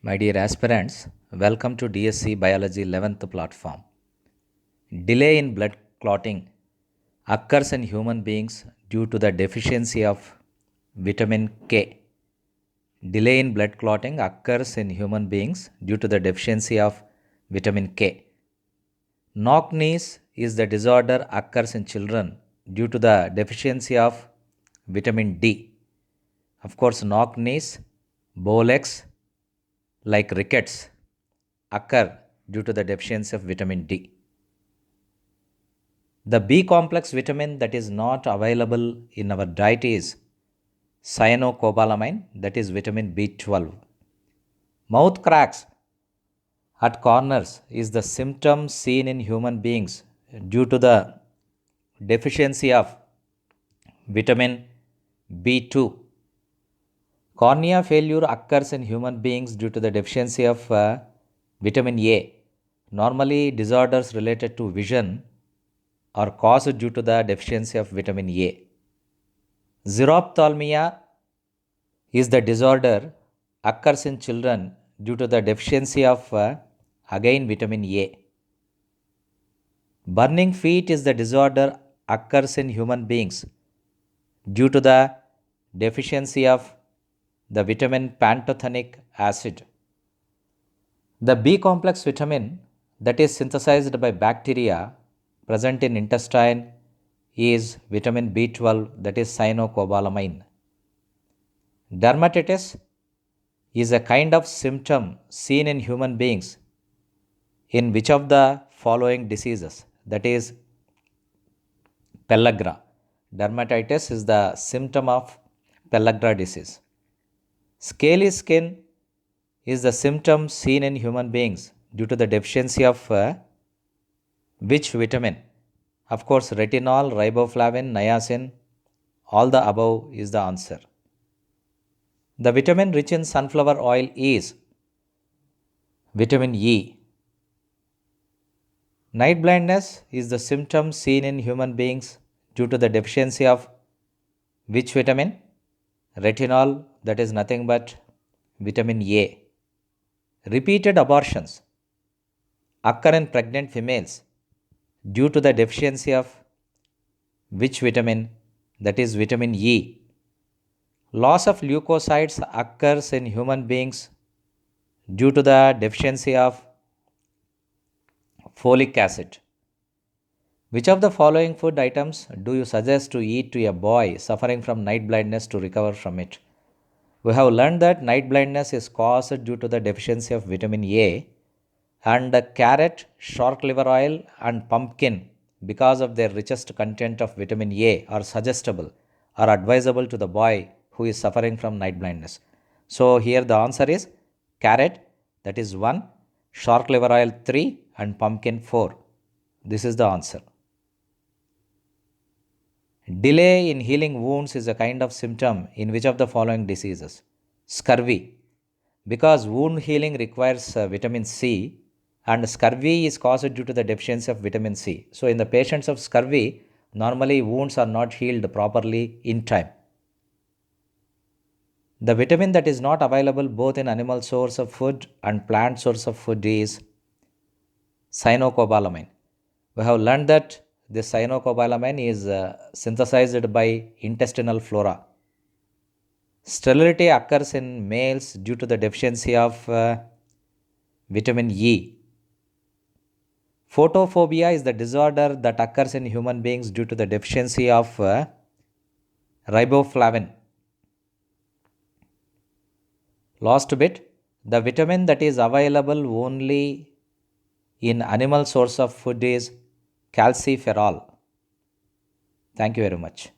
My dear aspirants, welcome to DSC Biology 11th platform. Delay in blood clotting occurs in human beings due to the deficiency of vitamin K. Delay in blood clotting occurs in human beings due to the deficiency of vitamin K. Knock knees is the disorder occurs in children due to the deficiency of vitamin D. Of course, knock knees, bow legs, like rickets, occur due to the deficiency of vitamin D. The B complex vitamin that is not available in our diet is cyanocobalamin, that is vitamin B12. Mouth cracks at corners is the symptom seen in human beings due to the deficiency of vitamin B2. Cornea failure occurs in human beings due to the deficiency of vitamin A. Normally, disorders related to vision are caused due to the deficiency of vitamin A. Xerophthalmia is the disorder occurs in children due to the deficiency of again vitamin A. Burning feet is the disorder occurs in human beings due to the deficiency of the vitamin pantothenic acid. The B complex vitamin that is synthesized by bacteria present in intestine is vitamin B12, that is cyanocobalamin. Dermatitis is a kind of symptom seen in human beings in which of the following diseases, that is pellagra. Dermatitis is the symptom of pellagra disease. Scaly skin is the symptom seen in human beings due to the deficiency of which vitamin? Of course, retinol, riboflavin, niacin, all the above is the answer. The vitamin rich in sunflower oil is vitamin E. Night blindness is the symptom seen in human beings due to the deficiency of which vitamin? Retinol, that is nothing but vitamin A. Repeated abortions occur in pregnant females due to the deficiency of which vitamin? That is vitamin E. Loss of leukocytes occurs in human beings due to the deficiency of folic acid. Which of the following food items do you suggest to eat to a boy suffering from night blindness to recover from it? We have learned that night blindness is caused due to the deficiency of vitamin A, and carrot, shark liver oil, and pumpkin, because of their richest content of vitamin A, are suggestible or advisable to the boy who is suffering from night blindness. So here the answer is carrot, that is 1, shark liver oil 3, and pumpkin 4. This is the answer. Delay in healing wounds is a kind of symptom in which of the following diseases? Scurvy. Because wound healing requires vitamin C, and scurvy is caused due to the deficiency of vitamin C. So, in the patients of scurvy, normally wounds are not healed properly in time. The vitamin that is not available both in animal source of food and plant source of food is cyanocobalamin. We have learned that this cyanocobalamin is synthesized by intestinal flora. Sterility occurs in males due to the deficiency of vitamin E. Photophobia is the disorder that occurs in human beings due to the deficiency of riboflavin. Last bit, the vitamin that is available only in animal source of food is calciferol. Thank you very much.